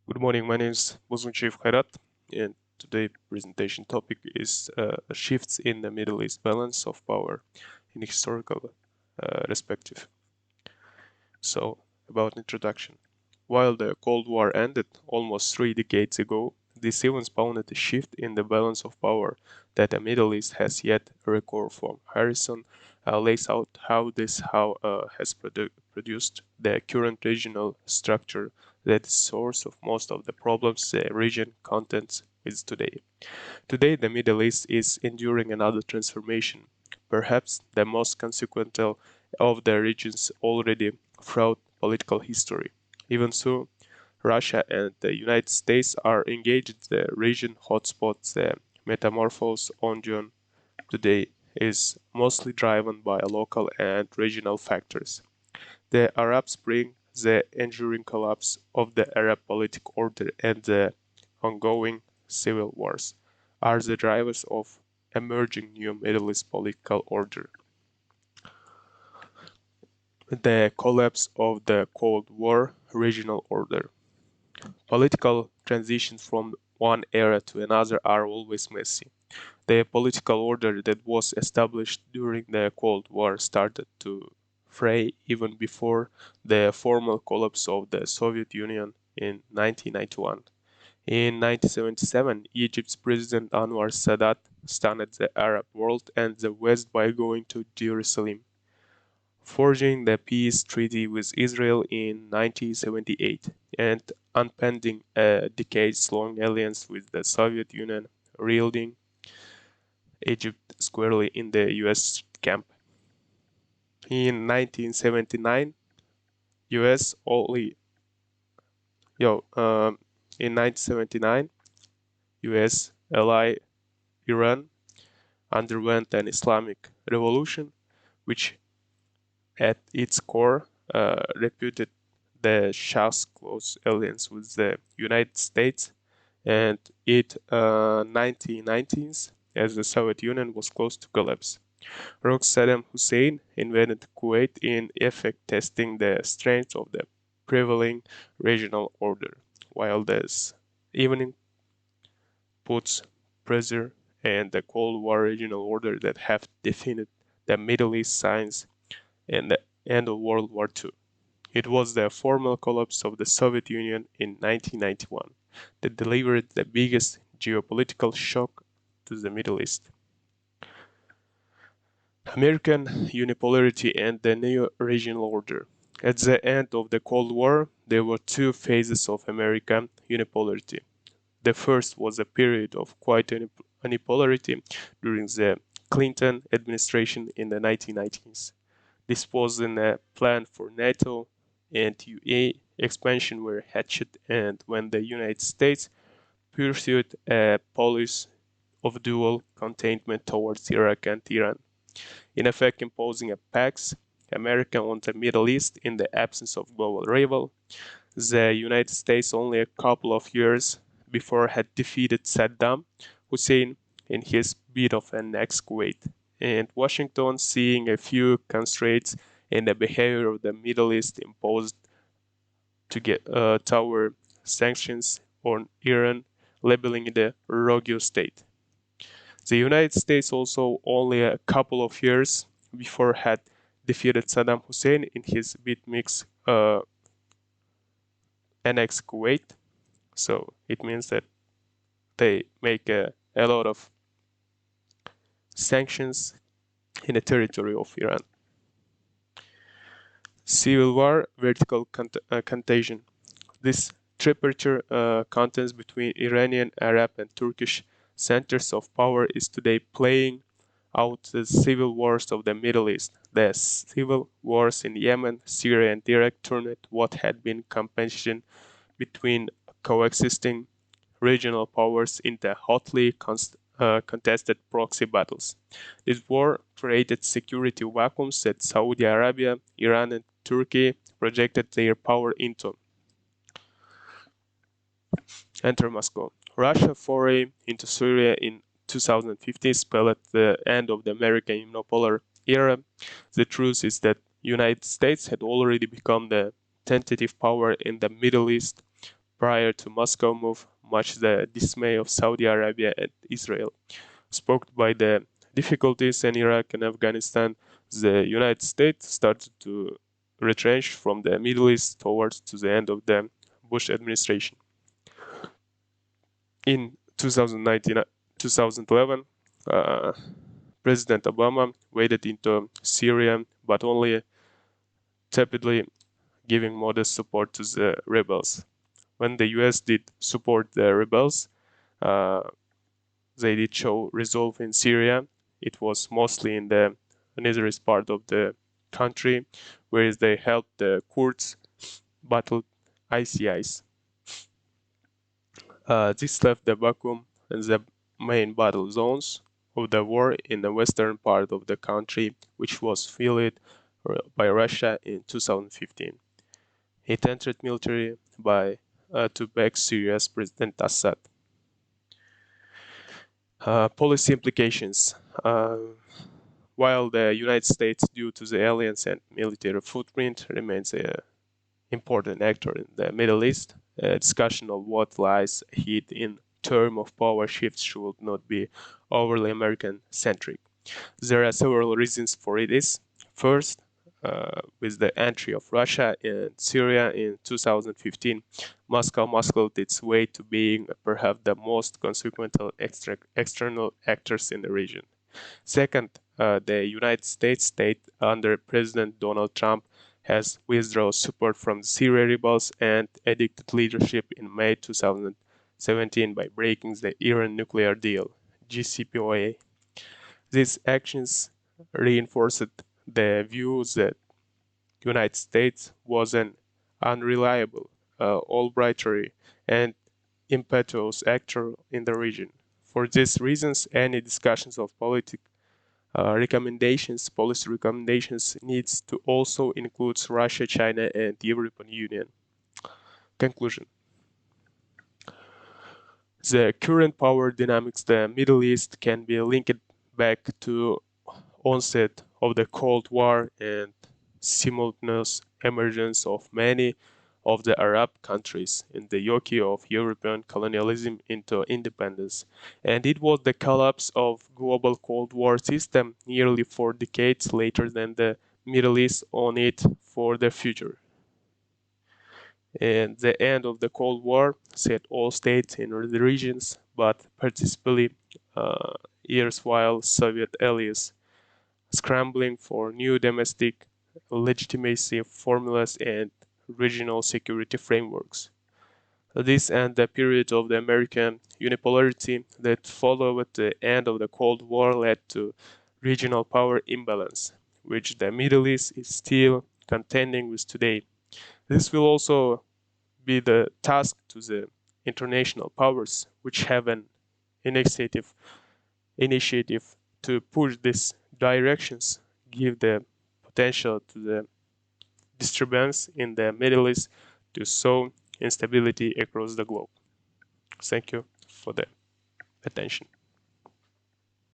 Good morning, my name is Muslim Chief Khairat, and today's presentation topic is shifts in the Middle East balance of power in historical perspective. So, about introduction. While the Cold War ended almost 3 decades ago, this event spawned a shift in the balance of power that the Middle East has yet to recover from. Harrison lays out how this has produced the current regional structure that is source of most of the problems the region contends with today. Today, the Middle East is enduring another transformation, perhaps the most consequential of the region's already fraught political history. Even so, Russia and the United States are engaged in the region hotspots. The metamorphosis ongoing today is mostly driven by local and regional factors. The Arab Spring, the enduring collapse of the Arab political order, and the ongoing civil wars are the drivers of emerging new Middle East political order. The collapse of the Cold War regional order. Political transitions from one era to another are always messy. The political order that was established during the Cold War started to fray even before the formal collapse of the Soviet Union in 1991. In 1977, Egypt's President Anwar Sadat stunned the Arab world and the West by going to Jerusalem, forging the peace treaty with Israel in 1978, and unpending a decades-long alliance with the Soviet Union, yielding Egypt squarely in the US camp. In 1979, US only yo in 1979, US ally Iran underwent an Islamic revolution, which at its core reputed the Shah's close alliance with the United States, and it 1990s as the Soviet Union was close to collapse. Rogue Saddam Hussein invaded Kuwait, in effect testing the strength of the prevailing regional order, while this evening puts pressure and the Cold War regional order that have defined the Middle East since and the end of World War II. It was the formal collapse of the Soviet Union in 1991 that delivered the biggest geopolitical shock to the Middle East. American unipolarity and the new regional order. At the end of the Cold War, there were two phases of American unipolarity. The first was a period of quiet unipolarity during the Clinton administration in the 1990s. This was in a plan for NATO and UA expansion were hatched, and when the United States pursued a policy of dual containment towards Iraq and Iran, in effect imposing a Pax America on the Middle East in the absence of global rival. The United States only a couple of years before had defeated Saddam Hussein in his bid of annex Kuwait, and Washington, seeing a few constraints in the behavior of the Middle East, imposed to get tower sanctions on Iran, labeling it a rogue state. The United States also only a couple of years before had defeated Saddam Hussein in his bid mix annex Kuwait. So it means that they make a lot of sanctions in the territory of Iran. Civil war, vertical contagion. This tripartite contest between Iranian, Arab, and Turkish centers of power is today playing out the civil wars of the Middle East. The civil wars in Yemen, Syria, and Iraq turned what had been competition between coexisting regional powers into hotly contested proxy battles. This war created security vacuums that Saudi Arabia, Iran, and Turkey projected their power into. Enter Moscow. Russia foray into Syria in 2015 spelled the end of the American unipolar era. The truth is that United States had already become the tentative power in the Middle East, prior to Moscow move, much the dismay of Saudi Arabia and Israel. Sparked by the difficulties in Iraq and Afghanistan, the United States started to retrench from the Middle East towards to the end of the Bush administration. In 2019, 2011, President Obama waded into Syria, but only tepidly, giving modest support to the rebels. When the US did support the rebels, uh, they did show resolve in Syria. It was mostly in the northeast part of the country, whereas they helped the Kurds battle ISIS. This left the vacuum and the main battle zones of the war in the western part of the country, which was filled by Russia in 2015. It entered military by to back Syria's President Assad. Policy implications. While the United States, due to the alliance and military footprint, remains an important actor in the Middle East, a discussion of what lies ahead in terms of power shifts should not be overly American-centric. There are several reasons for it. First, with the entry of Russia and Syria in 2015, Moscow muscled its way to being perhaps the most consequential external actors in the region. Second, the United States state under President Donald Trump has withdrawn support from the Syria rebels and addicted leadership in May 2017 by breaking the Iran nuclear deal, JCPOA. These actions reinforced the view that the United States was an unreliable, arbitrary, and impetuous actor in the region. For these reasons, any discussions of policy recommendations needs to also include Russia, China, and the European Union. Conclusion. The current power dynamics in the Middle East can be linked back to onset of the Cold War and simultaneous emergence of many of the Arab countries in the yoke of European colonialism into independence. And it was the collapse of global Cold War system nearly 4 decades later than the Middle East on it for the future. And the end of the Cold War set all states in the regions, but particularly erstwhile Soviet allies, scrambling for new domestic legitimacy formulas and regional security frameworks. This and the period of the American unipolarity that followed the end of the Cold War led to regional power imbalance, which the Middle East is still contending with today. This will also be the task to the international powers, which have an initiative to push these directions, give the potential to the disturbance in the Middle East to sow instability across the globe. Thank you for the attention.